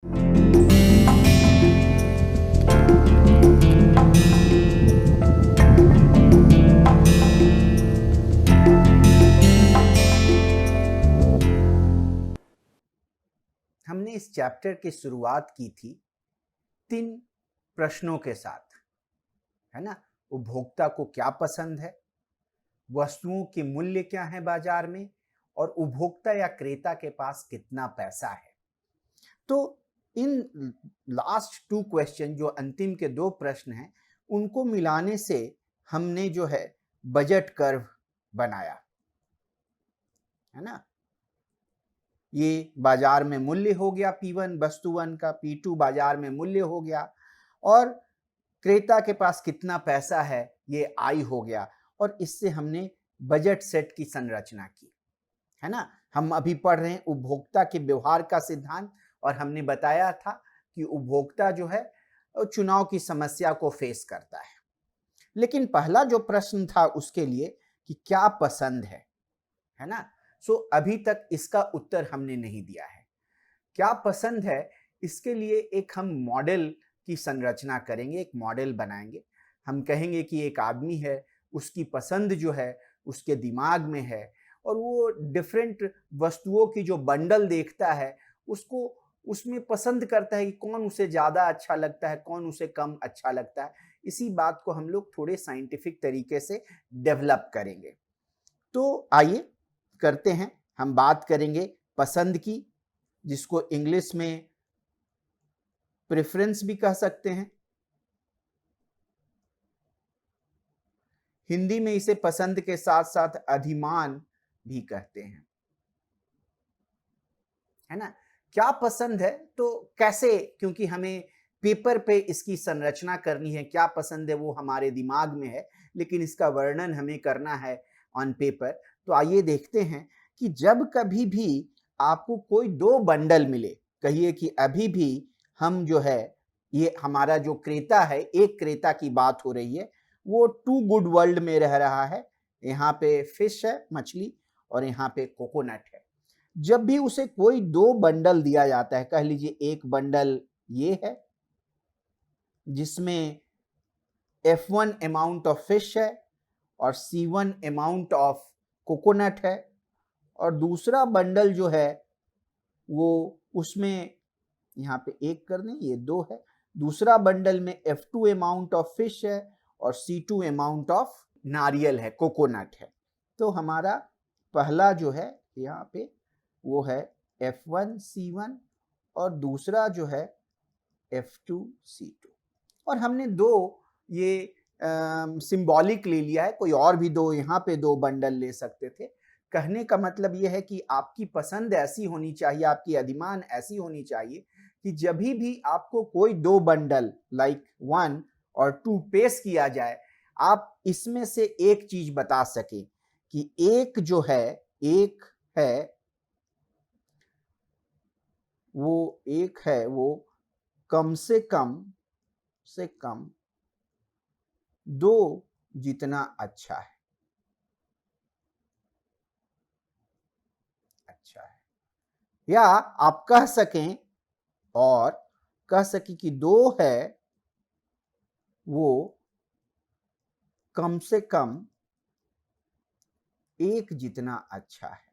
हमने इस चैप्टर की शुरुआत की थी 3 प्रश्नों के साथ, है ना? उपभोक्ता को क्या पसंद है, वस्तुओं के मूल्य क्या है बाजार में, और उपभोक्ता या क्रेता के पास कितना पैसा है। तो इन लास्ट 2 क्वेश्चन, जो अंतिम के 2 प्रश्न हैं, उनको मिलाने से हमने जो है बजट कर्व बनाया, है ना? ये बाजार में मूल्य हो गया P1 वस्तु 1 का, P2 बाजार में मूल्य हो गया, और क्रेता के पास कितना पैसा है ये I हो गया। और इससे हमने बजट सेट की संरचना की, है ना? हम अभी पढ़ रहे हैं उपभोक्ता के व्यवहार का सिद्धांत, और हमने बताया था कि उपभोक्ता जो है चुनाव की समस्या को फेस करता है। लेकिन पहला जो प्रश्न था उसके लिए कि क्या पसंद है ना? सो अभी तक इसका उत्तर हमने नहीं दिया है। क्या पसंद है, इसके लिए एक हम मॉडल की संरचना करेंगे, एक मॉडल बनाएंगे। हम कहेंगे कि एक आदमी है, उसकी पसंद जो है उसके दिमाग में है, और वो डिफरेंट वस्तुओं की जो बंडल देखता है उसको उसमें पसंद करता है कि कौन उसे ज़्यादा अच्छा लगता है, कौन उसे कम अच्छा लगता है। इसी बात को हम लोग थोड़े साइंटिफिक तरीके से डेवलप करेंगे। तो आइए करते हैं। हम बात करेंगे पसंद की, जिसको इंग्लिश में प्रेफरेंस भी कह सकते हैं, हिंदी में इसे पसंद के साथ साथ अधिमान भी कहते हैं, है ना? क्या पसंद है, तो कैसे, क्योंकि हमें पेपर पे इसकी संरचना करनी है। क्या पसंद है वो हमारे दिमाग में है, लेकिन इसका वर्णन हमें करना है ऑन पेपर। तो आइए देखते हैं कि जब कभी भी आपको कोई 2 बंडल मिले, कहिए कि अभी भी हम जो है, ये हमारा जो क्रेता है, एक क्रेता की बात हो रही है, वो टू गुड वर्ल्ड में रह रहा है। यहाँ पे फिश है, मछली, और यहाँ पे कोकोनट है। जब भी उसे कोई 2 बंडल दिया जाता है, कह लीजिए एक बंडल ये है जिसमें F1 अमाउंट ऑफ फिश है और C1 अमाउंट ऑफ कोकोनट है, और दूसरा बंडल जो है वो उसमें, यहाँ पे एक कर दें, ये 2 है, दूसरा बंडल में F2 अमाउंट ऑफ फिश है और C2 अमाउंट ऑफ नारियल है, कोकोनट है। तो हमारा पहला जो है यहाँ पे वो है F1 C1, और दूसरा जो है F2 C2। और हमने 2 ये सिंबॉलिक ले लिया है, कोई और भी 2 यहाँ पे 2 बंडल ले सकते थे। कहने का मतलब ये है कि आपकी पसंद ऐसी होनी चाहिए, आपकी अधिमान ऐसी होनी चाहिए कि जब भी आपको कोई 2 बंडल लाइक 1 और 2 पेश किया जाए, आप इसमें से एक चीज बता सकें कि एक जो है, एक है वो कम से कम 2 जितना अच्छा है, या आप कह सकें, और कह सकें कि 2 है वो कम से कम 1 जितना अच्छा है।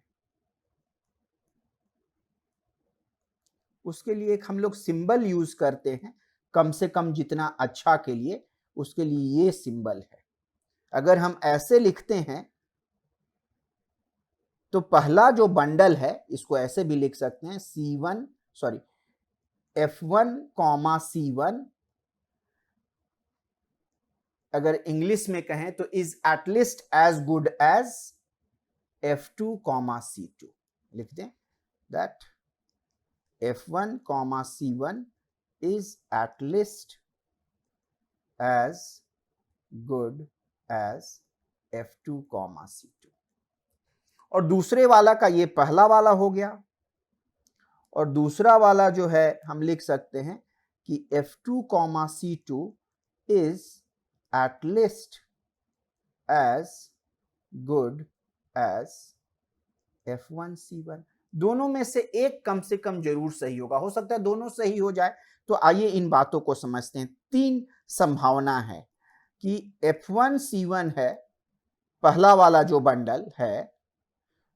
उसके लिए एक हम लोग सिंबल यूज करते हैं, कम से कम जितना अच्छा के लिए, उसके लिए ये सिंबल है। अगर हम ऐसे लिखते हैं तो पहला जो बंडल है, इसको ऐसे भी लिख सकते हैं, F1 C1, अगर इंग्लिश में कहें तो is at least as good as F2 C2। लिख दें that F1 C1 is at least as good as F2 C2। और दूसरे वाला का ये पहला वाला हो गया, और दूसरा वाला जो है हम लिख सकते हैं कि F2 C2 is at least as good as F1 C1। दोनों में से एक कम से कम जरूर सही होगा, हो सकता है दोनों सही हो जाए। तो आइए इन बातों को समझते हैं। 3 संभावना है कि F1C1 है, पहला वाला जो बंडल है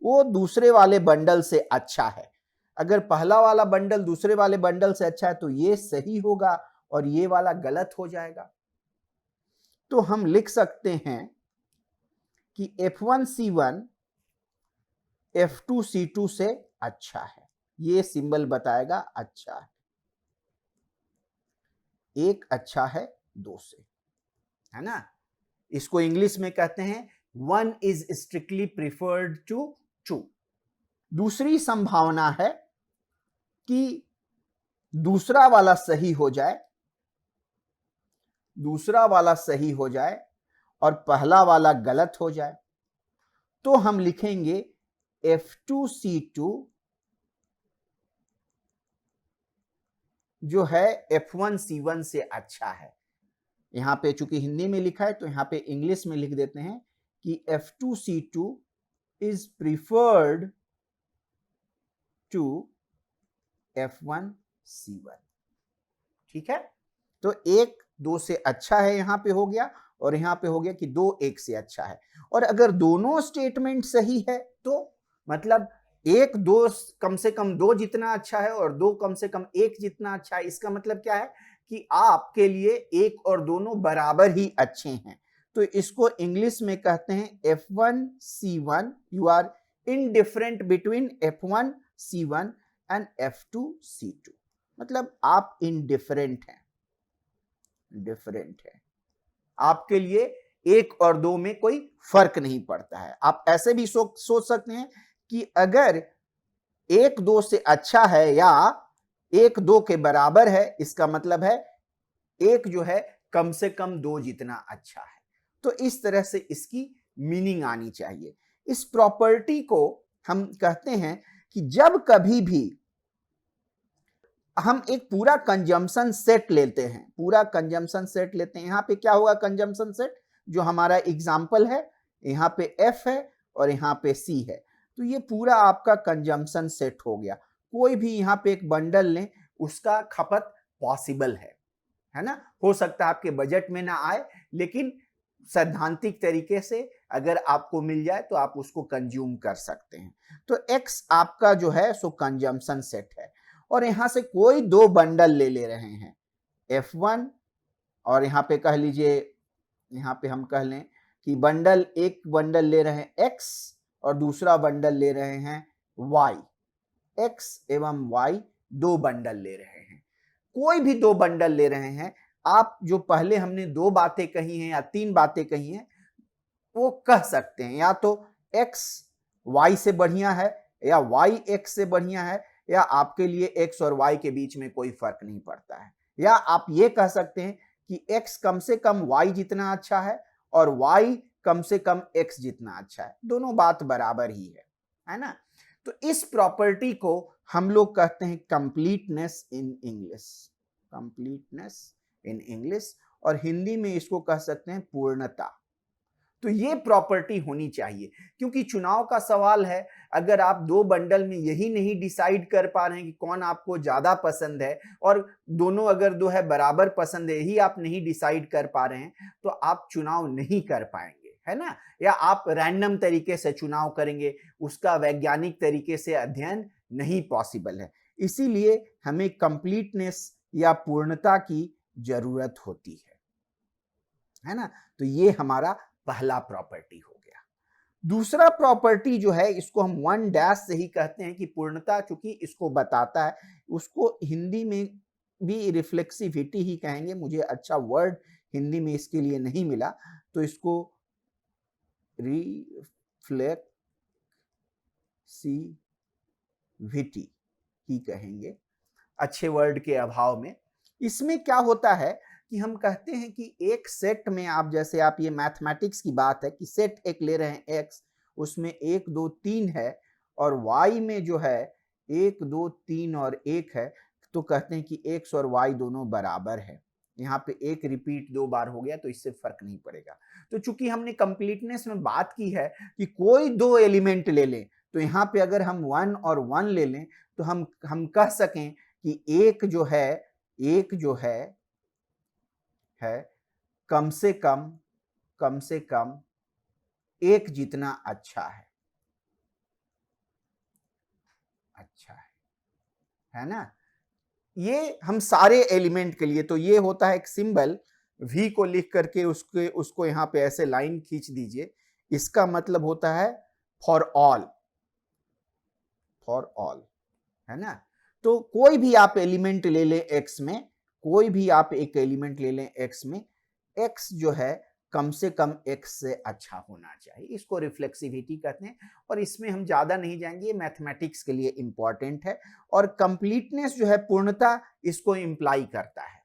वो दूसरे वाले बंडल से अच्छा है। अगर पहला वाला बंडल दूसरे वाले बंडल से अच्छा है तो ये सही होगा और ये वाला गलत हो जाएगा। तो हम लिख सकते हैं कि F1C1 F2C2 से अच्छा है। ये सिंबल बताएगा अच्छा है, एक अच्छा है 2 से, है ना। इसको इंग्लिश में कहते हैं 1 is strictly preferred to 2। दूसरी संभावना है कि दूसरा वाला सही हो जाए, दूसरा वाला सही हो जाए और पहला वाला गलत हो जाए। तो हम लिखेंगे F2C2 जो है F1C1 से अच्छा है। यहां पे चूंकि हिंदी में लिखा है तो यहां पे इंग्लिश में लिख देते हैं कि F2C2 is preferred to F1C1। ठीक है, तो 1 2 से अच्छा है यहां पे हो गया, और यहां पे हो गया कि 2 1 से अच्छा है। और अगर दोनों स्टेटमेंट सही है तो मतलब 1 2 कम से कम 2 जितना अच्छा है और 2 कम से कम 1 जितना अच्छा है। इसका मतलब क्या है कि आपके लिए 1 और दोनों बराबर ही अच्छे हैं। तो इसको इंग्लिश में कहते हैं F1C1, you are indifferent between F1C1 and F2C2। मतलब आप इनडिफरेंट हैं, डिफरेंट है, आपके लिए 1 और 2 में कोई फर्क नहीं पड़ता है। आप ऐसे भी सोच सकते हैं कि अगर 1 2 से अच्छा है या 1 2 के बराबर है, इसका मतलब है 1 जो है कम से कम 2 जितना अच्छा है। तो इस तरह से इसकी मीनिंग आनी चाहिए। इस प्रॉपर्टी को हम कहते हैं कि जब कभी भी हम एक पूरा कंजम्पशन सेट लेते हैं, पूरा कंजम्पशन सेट लेते हैं, यहां पे क्या होगा कंजम्पशन सेट, जो हमारा एग्जाम्पल है, यहां पे F है और यहां पे C है, तो ये पूरा आपका कंजम्पशन सेट हो गया। कोई भी यहां पे एक बंडल लें, उसका खपत पॉसिबल है ना। हो सकता है आपके बजट में ना आए, लेकिन सैद्धांतिक तरीके से अगर आपको मिल जाए तो आप उसको कंज्यूम कर सकते हैं। तो X आपका जो है सो कंजम्पशन सेट है, और यहां से कोई 2 बंडल ले रहे हैं, F1, और यहां पे कह लीजिए, यहां पे हम कह लें कि एक बंडल ले रहे हैं X और दूसरा बंडल ले रहे हैं Y। X एवं Y 2 बंडल ले रहे हैं। कोई भी 2 बंडल ले रहे हैं, आप जो पहले हमने 2 बातें कही हैं या 3 बातें कही हैं वो कह सकते हैं, या तो X Y से बढ़िया है या Y X से बढ़िया है, या आपके लिए X और Y के बीच में कोई फर्क नहीं पड़ता है, या आप ये कह सकते हैं कि X कम से कम Y जितना अच्छा है और Y कम से कम X जितना अच्छा है, दोनों बात बराबर ही है ना। तो इस प्रॉपर्टी को हम लोग कहते हैं completeness in English, completeness in English, और हिंदी में इसको कह सकते हैं पूर्णता। तो ये प्रॉपर्टी होनी चाहिए, क्योंकि चुनाव का सवाल है। अगर आप 2 बंडल में यही नहीं डिसाइड कर पा रहे हैं कि कौन आपको ज्यादा पसंद है, और दोनों अगर 2 है बराबर पसंद है, यही आप नहीं डिसाइड कर पा रहे हैं, तो आप चुनाव नहीं कर पाएंगे, है ना। या आप रैंडम तरीके से चुनाव करेंगे, उसका वैज्ञानिक तरीके से अध्ययन नहीं पॉसिबल है। इसीलिए हमें कंप्लीटनेस या पूर्णता की जरूरत होती है ना। तो ये हमारा पहला प्रॉपर्टी हो गया। दूसरा प्रॉपर्टी जो है, इसको हम 1 डैश से ही कहते हैं कि पूर्णता, चूंकि इसको बताता है, उसको हिंदी में भी रिफ्लेक्सिविटी ही कहेंगे, मुझे अच्छा वर्ड हिंदी में इसके लिए नहीं मिला, तो इसको रिफ्लेक्सिविटी ही कहेंगे अच्छे वर्ड के अभाव में। इसमें क्या होता है कि हम कहते हैं कि एक सेट में, आप जैसे आप ये मैथमेटिक्स की बात है कि सेट एक ले रहे हैं X, उसमें 1 2 3 है, और Y में जो है 1 2 3 और 1 है, तो कहते हैं कि X और Y दोनों बराबर है। यहाँ पे 1 रिपीट 2 बार हो गया तो इससे फर्क नहीं पड़ेगा। तो चूंकि हमने कंप्लीटनेस में बात की है कि कोई 2 एलिमेंट ले लें, तो यहाँ पे अगर हम 1 और 1 ले लें तो हम कह सकें कि एक जो है कम से कम एक जितना अच्छा है ना। ये हम सारे एलिमेंट के लिए, तो ये होता है एक सिंबल v को लिख करके उसको यहाँ पे ऐसे लाइन खींच दीजिए। इसका मतलब होता है फॉर ऑल, है ना। तो कोई भी आप एलिमेंट ले लें x में, कोई भी आप एक एलिमेंट ले लें x में, x जो है कम से कम x से अच्छा होना चाहिए। इसको रिफ्लेक्सिविटी कहते हैं और इसमें हम ज्यादा नहीं जाएंगे, ये मैथमेटिक्स के लिए इंपॉर्टेंट है। और कंप्लीटनेस जो है पूर्णता, इसको इंप्लाई करता है।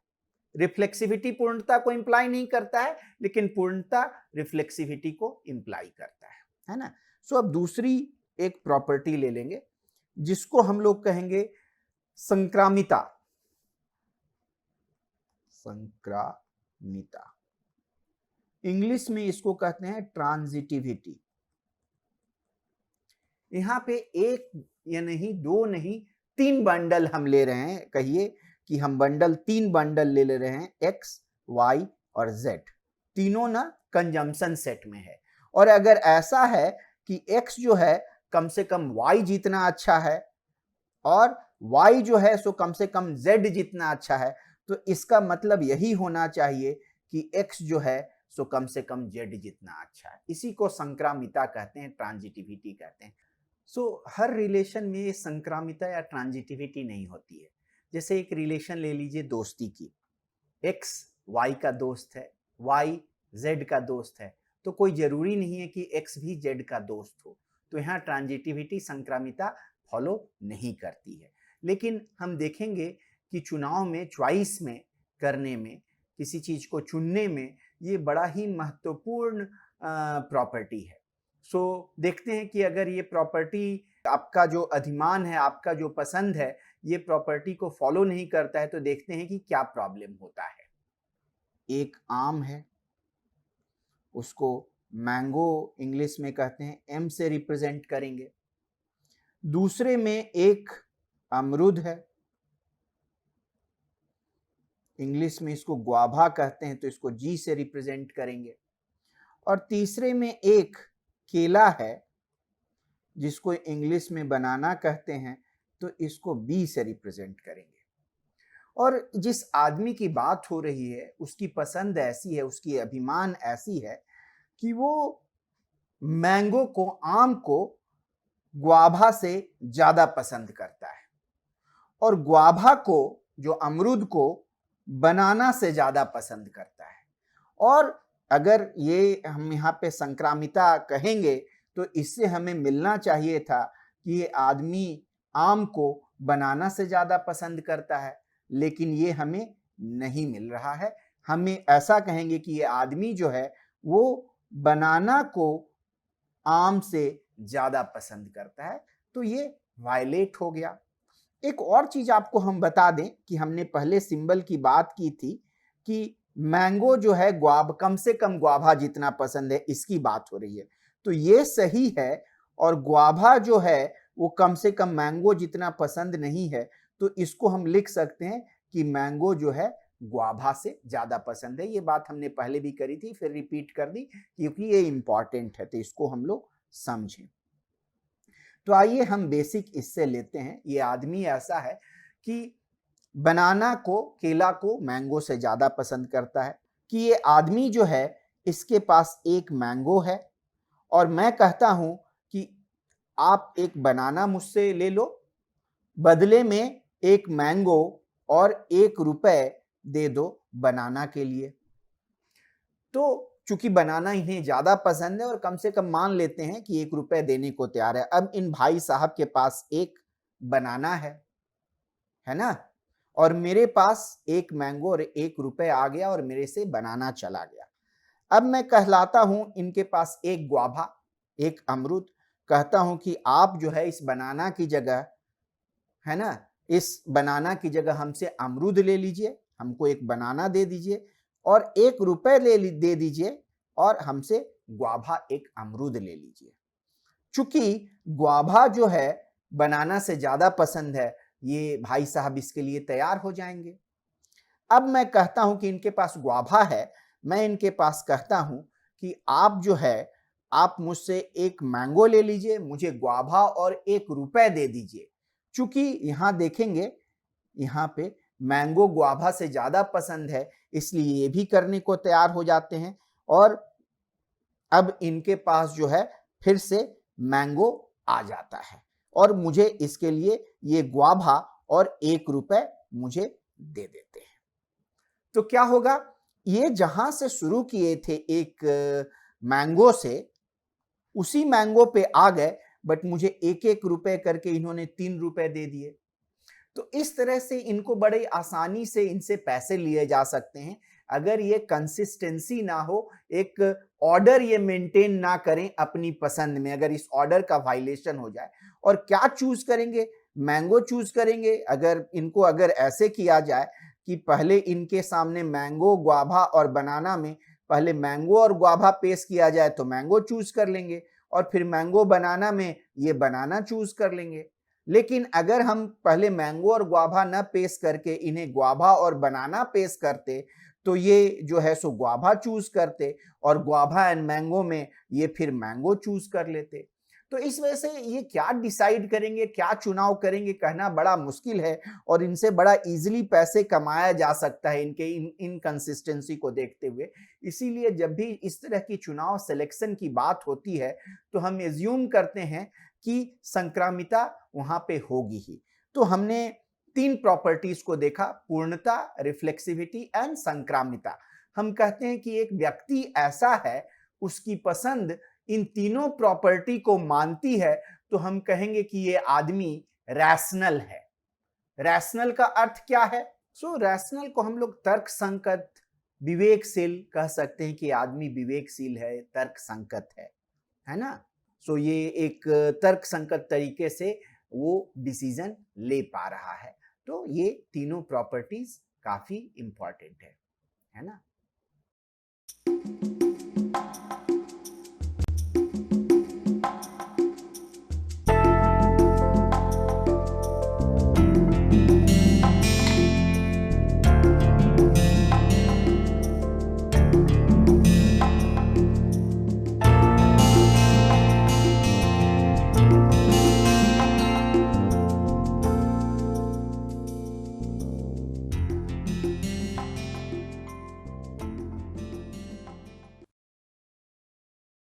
रिफ्लेक्सिविटी पूर्णता को इंप्लाई नहीं करता है, लेकिन पूर्णता रिफ्लेक्सिविटी को इंप्लाई करता है ना। सो अब दूसरी एक प्रॉपर्टी ले लेंगे जिसको हम लोग कहेंगे संक्रामिता। इंग्लिश में इसको कहते हैं ट्रांजिटिविटी। यहां पे एक या नहीं, दो नहीं, 3 बंडल हम ले रहे हैं। कहिए कि हम 3 बंडल ले रहे हैं, x, y और z। तीनों ना कंजम्पशन सेट में है। और अगर ऐसा है कि x जो है कम से कम y जितना अच्छा है और y जो है सो कम से कम z जितना अच्छा है, तो इसका मतलब यही होना चाहिए कि x जो है सो कम से कम z जितना अच्छा है। इसी को संक्रामिता कहते हैं, ट्रांजिटिविटी कहते हैं। सो हर रिलेशन में संक्रामिता या ट्रांजिटिविटी नहीं होती है। जैसे एक रिलेशन ले लीजिए दोस्ती की, x y का दोस्त है, y z का दोस्त है, तो कोई जरूरी नहीं है कि x भी z का दोस्त हो। तो यहाँ ट्रांजिटिविटी, संक्रामिता फॉलो नहीं करती है। लेकिन हम देखेंगे कि चुनाव में, चॉइस में करने में, किसी चीज को चुनने में ये बड़ा ही महत्वपूर्ण प्रॉपर्टी है। सो देखते हैं कि अगर ये प्रॉपर्टी, आपका जो अधिमान है, आपका जो पसंद है, ये प्रॉपर्टी को फॉलो नहीं करता है, तो देखते हैं कि क्या प्रॉब्लम होता है। एक आम है, उसको मैंगो इंग्लिश में कहते हैं, एम से रिप्रेजेंट करेंगे। दूसरे में एक अमरूद है, इंग्लिश में इसको ग्वाभा कहते हैं, तो इसको जी से रिप्रेजेंट करेंगे। और तीसरे में एक केला है, जिसको इंग्लिश में बनाना कहते हैं, तो इसको बी से रिप्रेजेंट करेंगे। और जिस आदमी की बात हो रही है, उसकी पसंद ऐसी है, उसकी अभिमान ऐसी है कि वो मैंगो को, आम को ग्वाभा से ज्यादा पसंद करता है और ग्वाभा को, जो अमरूद को, बनाना से ज्यादा पसंद करता है। और अगर ये हम यहाँ पे संक्रामिता कहेंगे तो इससे हमें मिलना चाहिए था कि ये आदमी आम को बनाना से ज्यादा पसंद करता है, लेकिन ये हमें नहीं मिल रहा है। हमें ऐसा कहेंगे कि ये आदमी जो है वो बनाना को आम से ज्यादा पसंद करता है। तो ये वायलेट हो गया। एक और चीज आपको हम बता दें कि हमने पहले सिंबल की बात की थी कि मैंगो जो है कम से कम ग्वाभा जितना पसंद है, इसकी बात हो रही है। तो ये सही है। और ग्वाभा जो है वो कम से कम मैंगो जितना पसंद नहीं है, तो इसको हम लिख सकते हैं कि मैंगो जो है ग्वाभा से ज्यादा पसंद है। ये बात हमने पहले भी करी थी, फिर रिपीट कर दी क्योंकि ये इंपॉर्टेंट है, तो इसको हम लोग समझें। तो आइए हम बेसिक इससे लेते हैं। ये आदमी ऐसा है कि बनाना को, केला को मैंगो से ज्यादा पसंद करता है। कि ये आदमी जो है, इसके पास एक मैंगो है और मैं कहता हूं कि आप एक बनाना मुझसे ले लो, बदले में एक मैंगो और ₹1 दे दो बनाना के लिए। तो चूंकि बनाना इन्हें ज्यादा पसंद है और कम से कम मान लेते हैं कि ₹1 देने को तैयार है। अब इन भाई साहब के पास एक बनाना है ना, और मेरे पास एक मैंगो और ₹1 आ गया और मेरे से बनाना चला गया। अब मैं कहलाता हूं इनके पास एक ग्वाभा, एक अमरूद। कहता हूं कि आप जो है इस बनाना की जगह, है ना, इस बनाना की जगह हमसे अमरूद ले लीजिए, हमको एक बनाना दे दीजिए और ₹1 दे दीजिए और हमसे ग्वाभा, एक अमरूद ले लीजिए। चूंकि ग्वाभा जो है बनाना से ज्यादा पसंद है, ये भाई साहब इसके लिए तैयार हो जाएंगे। अब मैं कहता हूं कि इनके पास ग्वाभा है, मैं इनके पास कहता हूं कि आप जो है आप मुझसे एक मैंगो ले लीजिए, मुझे ग्वाभा और 1 रुपए दे दीजिए। चूंकि यहां देखेंगे, यहां पे मैंगो ग्वाभा से ज्यादा पसंद है, इसलिए ये भी करने को तैयार हो जाते हैं। और अब इनके पास जो है फिर से मैंगो आ जाता है और मुझे इसके लिए ये ग्वाभा और 1 रुपए मुझे दे देते हैं। तो क्या होगा, ये जहां से शुरू किए थे एक मैंगो से, उसी मैंगो पे आ गए, बट मुझे 1-1 रुपए करके इन्होंने 3 रुपए दे दिए। तो इस तरह से इनको बड़े आसानी से इनसे पैसे लिए जा सकते हैं, अगर ये कंसिस्टेंसी ना हो, एक ऑर्डर ये मेंटेन ना करें अपनी पसंद में, अगर इस ऑर्डर का वायलेशन हो जाए। और क्या चूज करेंगे, मैंगो चूज करेंगे। अगर ऐसे किया जाए कि पहले इनके सामने मैंगो, ग्वाभा और बनाना में पहले मैंगो और ग्वाभा पेश किया जाए तो मैंगो चूज कर लेंगे, और फिर मैंगो बनाना में ये बनाना चूज कर लेंगे। लेकिन अगर हम पहले मैंगो और ग्वाभा न पेश करके इन्हें ग्वाभा और बनाना पेश करते, तो ये जो है सो ग्वाभा चूज करते, और ग्वाभा एंड मैंगो में ये फिर मैंगो चूज कर लेते। तो इस वजह से ये क्या डिसाइड करेंगे, क्या चुनाव करेंगे, कहना बड़ा मुश्किल है, और इनसे बड़ा इजीली पैसे कमाया जा सकता है इनके इनकंसिस्टेंसी को देखते हुए। इसीलिए जब भी इस तरह की चुनाव सिलेक्शन की बात होती है, तो हम एज्यूम करते हैं कि संक्रामिता वहां पे होगी ही। तो हमने 3 प्रॉपर्टीज को देखा, पूर्णता, रिफ्लेक्सिविटी एंड संक्रामिता। हम कहते हैं कि एक व्यक्ति ऐसा है, उसकी पसंद इन तीनों प्रॉपर्टी को मानती है, तो हम कहेंगे कि ये आदमी रैशनल है। रैशनल का अर्थ क्या है? रैशनल को हम लोग तर्क संगत, विवेकशील कह सकते हैं कि आदमी विवेकशील है, तर्क संगत है ना। ये एक तर्क संगत तरीके से वो डिसीजन ले पा रहा है। तो ये तीनों प्रॉपर्टीज काफी इंपॉर्टेंट है ना।